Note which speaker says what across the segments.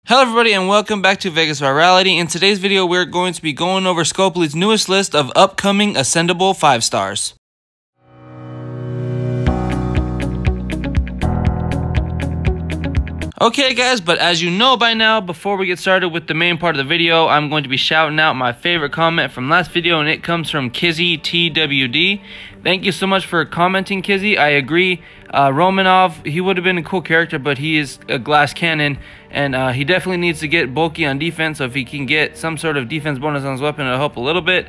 Speaker 1: Hello everybody and welcome back to Vegas Virality. In today's video we're going to be going over Scopely's newest list of upcoming ascendable 5 stars. Okay guys, but as you know by now, before we get started with the main part of the video, I'm going to be shouting out my favorite comment from last video, and it comes from Kizzy TWD. Thank you so much for commenting, Kizzy. I agree. Romanov, he would have been a cool character, but he is a glass cannon, and he definitely needs to get bulky on defense. So if he can get some sort of defense bonus on his weapon, it'll help a little bit.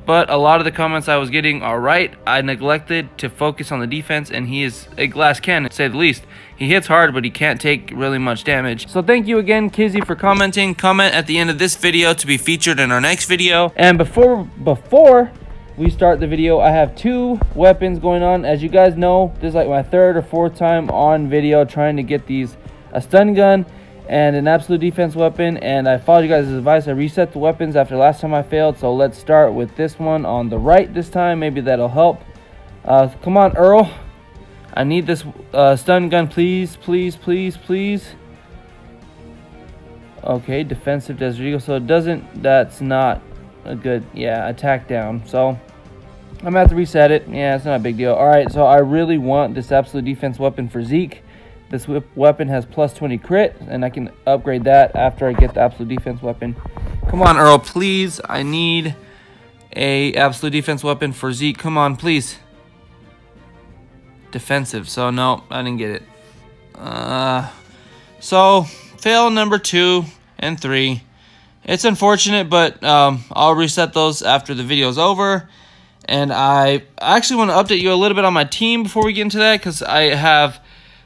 Speaker 1: But a lot of the comments I was getting are right. I neglected to focus on the defense, and he is a glass cannon, to say the least. He hits hard, but he can't take really much damage. So thank you again, Kizzy, for commenting. Comment at the end of this video to be featured in our next video. And before we start the video, I have 2 weapons going on. As you guys know, this is like my 3rd or 4th time on video trying to get these, a stun gun and an absolute defense weapon, and I followed you guys' advice. I reset the weapons after last time I failed, so let's start with this one on the right this time. Maybe that'll help. Come on, Earl. I need this stun gun, please, please, please, please. Okay, defensive Desert Eagle, so it doesn't, that's not a good, yeah, attack down. So I'm gonna have to reset it. Yeah, it's not a big deal. All right, so I really want this absolute defense weapon for Zeke. This weapon has plus 20 crit, and I can upgrade that after I get the absolute defense weapon. Come on, Earl, please. I need a absolute defense weapon for Zeke. Come on, please. Defensive, so no, I didn't get it. So fail number 2 and 3. It's unfortunate, but I'll reset those after the video's over. And I actually want to update you a little bit on my team before we get into that, because I have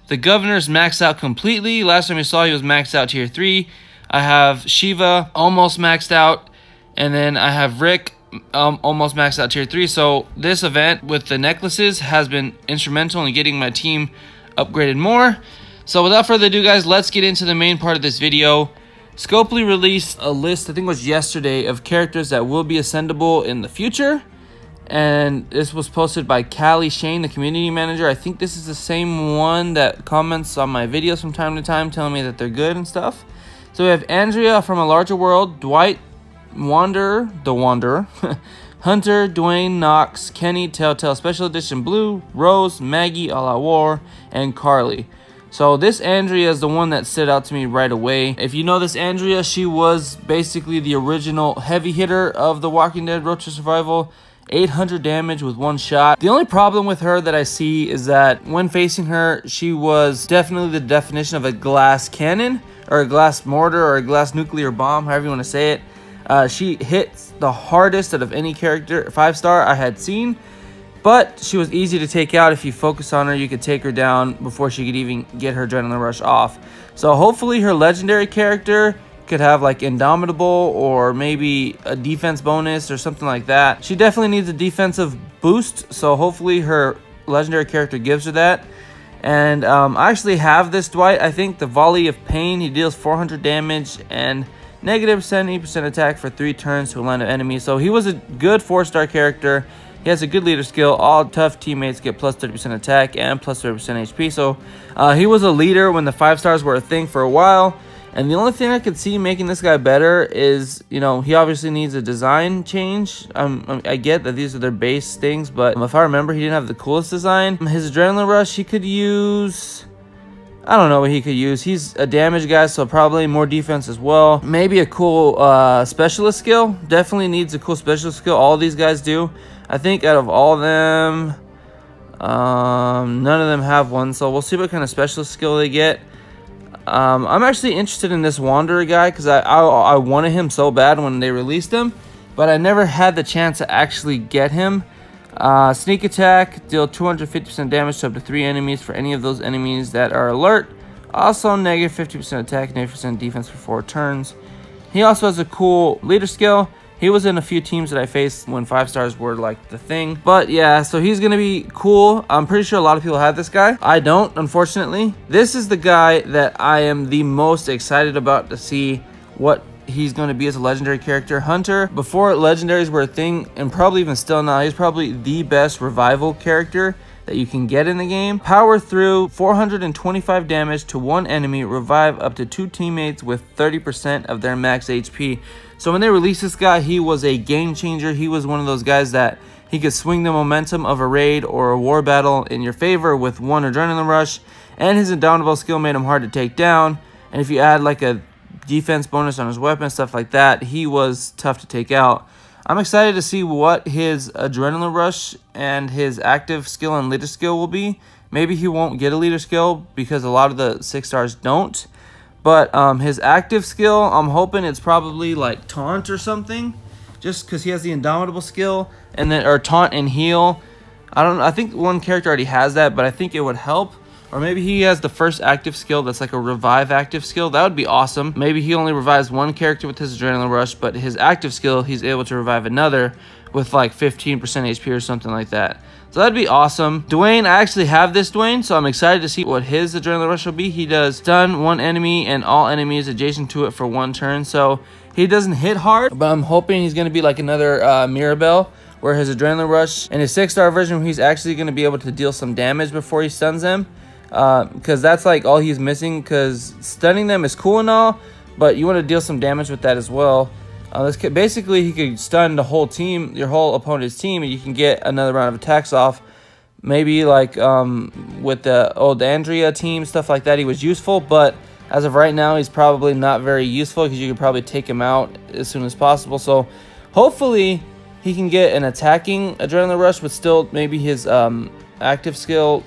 Speaker 1: the Governor's maxed out completely. Last time you saw, he was maxed out tier 3. I have Shiva almost maxed out, and then I have Rick almost maxed out tier 3. So this event with the necklaces has been instrumental in getting my team upgraded more. So without further ado, guys, let's get into the main part of this video. Scopely released a list, I think it was yesterday, of characters that will be ascendable in the future. And this was posted by Callie Shane, the community manager. I think this is the same one that comments on my videos from time to time, telling me that they're good and stuff. So we have Andrea from A Larger World, Dwight, the Wanderer, Hunter, Dwain, Knox, Kenny, Telltale Special Edition Blue, Rose, Maggie, A La War, and Carly. So this Andrea is the one that stood out to me right away. If you know this Andrea, she was basically the original heavy hitter of The Walking Dead Road to Survival. 800 damage with 1 shot. The only problem with her that I see is that when facing her, she was definitely the definition of a glass cannon, or a glass mortar, or a glass nuclear bomb, however you want to say it. She hits the hardest out of any character, 5-star I had seen, but she was easy to take out. If you focus on her, you could take her down before she could even get her adrenaline rush off. So hopefully her legendary character could have like Indomitable, or maybe a defense bonus or something like that. She definitely needs a defensive boost, so hopefully her legendary character gives her that. And I actually have this Dwight. I think the Volley of Pain, he deals 400 damage and negative 70% attack for 3 turns to a line of enemies. So he was a good 4-star character. He has a good leader skill. All tough teammates get plus 30% attack and plus 30% HP. So he was a leader when the 5 stars were a thing for a while. And the only thing I could see making this guy better is, you know, he obviously needs a design change. I get that these are their base things, but if I remember, he didn't have the coolest design. His adrenaline rush, he could use, I don't know what he could use. He's a damage guy, so probably more defense as well. Maybe a cool specialist skill. Definitely needs a cool specialist skill. All these guys do. I think out of all of them, none of them have one. So we'll see what kind of specialist skill they get. I'm actually interested in this Wanderer guy, because I wanted him so bad when they released him, but I never had the chance to actually get him. Sneak attack, deal 250% damage to up to 3 enemies for any of those enemies that are alert. Also negative 50% attack, negative % defense for 4 turns. He also has a cool leader skill. He was in a few teams that I faced when 5 stars were like the thing. But yeah, so he's going to be cool. I'm pretty sure a lot of people have this guy. I don't, unfortunately. This is the guy that I am the most excited about to see what he's going to be as a legendary character. Hunter, before legendaries were a thing, and probably even still now, he's probably the best revival character that you can get in the game. Power through 425 damage to one enemy, revive up to 2 teammates with 30% of their max HP. So when they released this guy, he was a game changer. He was one of those guys that he could swing the momentum of a raid or a war battle in your favor with one adrenaline rush, and his indomitable skill made him hard to take down. And if you add like a defense bonus on his weapon, stuff like that, he was tough to take out. I'm excited to see what his adrenaline rush and his active skill and leader skill will be. Maybe he won't get a leader skill because a lot of the 6 stars don't. But his active skill, I'm hoping it's probably like taunt or something, just because he has the indomitable skill, and then or taunt and heal. I think one character already has that, but I think it would help. Or maybe he has the first active skill that's like a revive active skill. That would be awesome. Maybe he only revives one character with his adrenaline rush, but his active skill, he's able to revive another with like 15% HP or something like that. So that'd be awesome. Dwain, I actually have this Dwain, so I'm excited to see what his adrenaline rush will be. He does stun one enemy and all enemies adjacent to it for 1 turn. So he doesn't hit hard, but I'm hoping he's going to be like another Mirabelle, where his adrenaline rush and his 6-star version, he's actually going to be able to deal some damage before he stuns them. Because that's like all he's missing, because stunning them is cool and all, but you want to deal some damage with that as well. Basically, he could stun the whole team, your whole opponent's team, and you can get another round of attacks off. Maybe like with the old Andrea team, stuff like that, he was useful, but as of right now, he's probably not very useful because you could probably take him out as soon as possible. So hopefully he can get an attacking adrenaline rush, but still maybe his active skill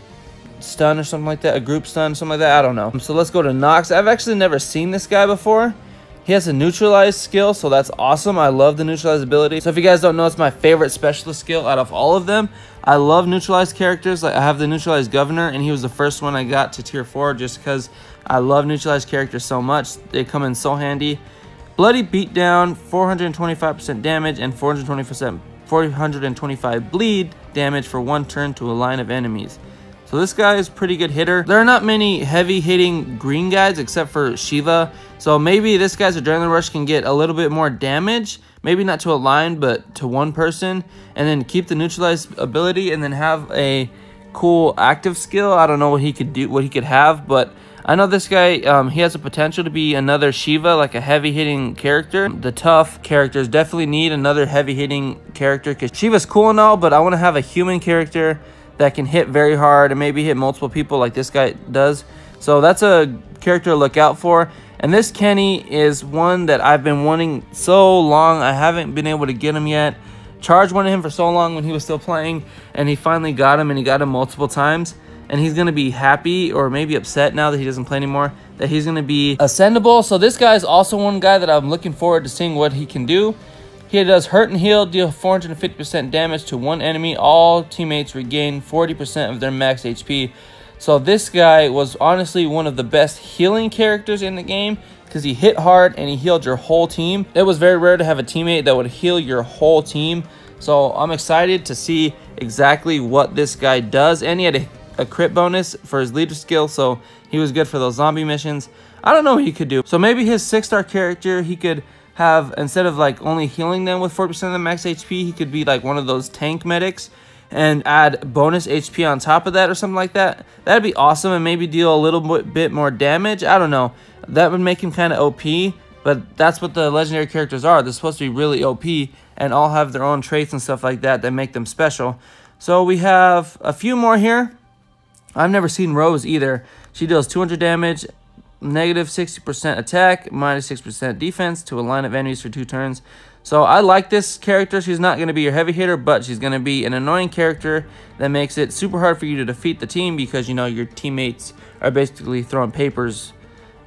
Speaker 1: stun or something like that, a group stun, something like that, I don't know. So let's go to Nox. I've actually never seen this guy before. He has a neutralize skill, so that's awesome. I love the neutralize ability. So if you guys don't know, it's my favorite specialist skill out of all of them. I love neutralized characters. Like I have the neutralized governor, and he was the first one I got to tier 4 just because I love neutralized characters so much. They come in so handy. Bloody beatdown, 425% damage and 425 bleed damage for 1 turn to a line of enemies. So this guy is a pretty good hitter. There are not many heavy hitting green guys except for Shiva. So maybe this guy's adrenaline rush can get a little bit more damage. Maybe not to a line, but to one person. And then keep the neutralized ability and then have a cool active skill. I don't know what he could do, what he could have, but I know this guy, he has the potential to be another Shiva, like a heavy hitting character. The tough characters definitely need another heavy hitting character because Shiva's cool and all, but I want to have a human character that can hit very hard and maybe hit multiple people like this guy does. So that's a character to look out for. And this Kenny is one that I've been wanting so long. I haven't been able to get him yet. Charge wanted him for so long when he was still playing, and he finally got him, and he got him multiple times. And he's going to be happy or maybe upset now that he doesn't play anymore that he's going to be ascendable. So this guy is also one guy that I'm looking forward to seeing what he can do. He does hurt and heal, deal 450% damage to one enemy. All teammates regain 40% of their max HP. So this guy was honestly one of the best healing characters in the game because he hit hard and he healed your whole team. It was very rare to have a teammate that would heal your whole team. So I'm excited to see exactly what this guy does. And he had a crit bonus for his leader skill, so he was good for those zombie missions. I don't know what he could do. So maybe his 6-star character, he could have, instead of like only healing them with 40% of the max HP, he could be like one of those tank medics and add bonus HP on top of that or something like that. That'd be awesome, and maybe deal a little bit more damage. I don't know. That would make him kind of OP, but that's what the legendary characters are. They're supposed to be really OP and all have their own traits and stuff like that that make them special. So we have a few more here. I've never seen Rose either. She deals 200 damage, negative 60% attack, minus 6% defense to a line of enemies for 2 turns. So I like this character. She's not going to be your heavy hitter, but she's going to be an annoying character that makes it super hard for you to defeat the team because, you know, your teammates are basically throwing papers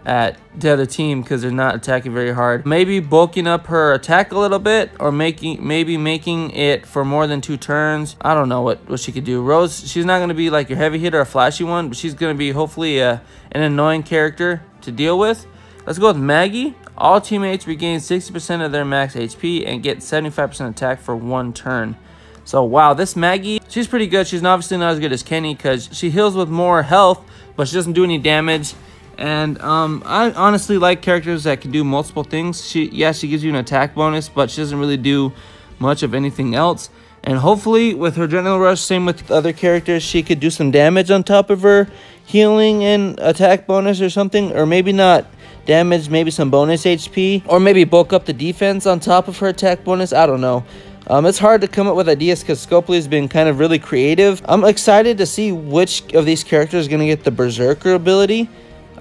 Speaker 1: at the other team because they're not attacking very hard. Maybe bulking up her attack a little bit, or maybe making it for more than 2 turns. I don't know what she could do. Rose, she's not going to be like your heavy hitter, a flashy one, but she's going to be hopefully an annoying character to deal with. Let's go with Maggie. All teammates regain 60% of their max HP and get 75% attack for 1 turn. So wow, this Maggie, she's pretty good. She's obviously not as good as Kenny because she heals with more health, but she doesn't do any damage. And I honestly like characters that can do multiple things. She gives you an attack bonus, but she doesn't really do much of anything else. And hopefully with her Adrenaline Rush, same with other characters, she could do some damage on top of her healing and attack bonus or something. Or maybe not damage, maybe some bonus HP. Or maybe bulk up the defense on top of her attack bonus. I don't know. It's hard to come up with ideas because Scopely has been kind of really creative. I'm excited to see which of these characters is going to get the Berserker ability.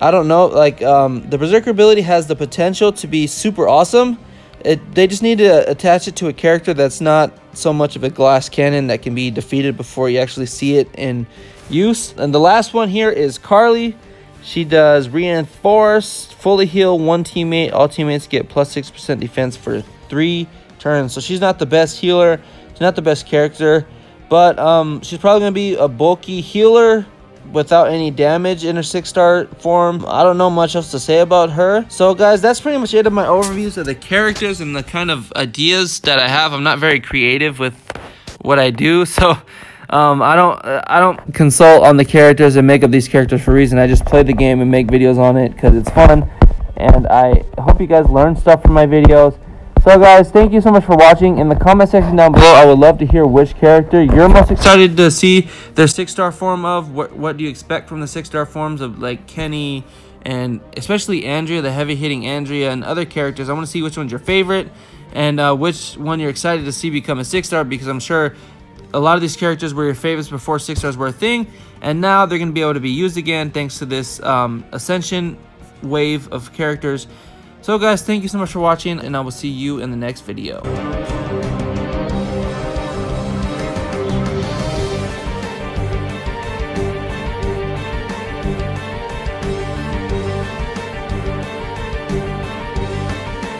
Speaker 1: I don't know, like, the Berserker ability has the potential to be super awesome. They just need to attach it to a character that's not so much of a glass cannon that can be defeated before you actually see it in use. And the last one here is Carly. She does Reinforce, fully heal one teammate. All teammates get plus 6% defense for 3 turns. So she's not the best healer. She's not the best character. But she's probably going to be a bulky healer without any damage in her 6-star form. I don't know much else to say about her. So guys, that's pretty much it of my overviews of the characters and the kind of ideas that I have. I'm not very creative with what I do, so I don't consult on the characters and make up these characters for a reason. I just play the game and make videos on it because it's fun, and I hope you guys learn stuff from my videos. So guys, thank you so much for watching. In the comment section down below, I would love to hear which character you're most excited to see their 6-star form of. What do you expect from the 6-star forms of, like, Kenny and especially Andrea, the heavy-hitting Andrea, and other characters. I want to see which one's your favorite and which one you're excited to see become a 6-star, because I'm sure a lot of these characters were your favorites before 6-stars were a thing, and now they're going to be able to be used again thanks to this Ascension wave of characters. So guys, thank you so much for watching, and I will see you in the next video.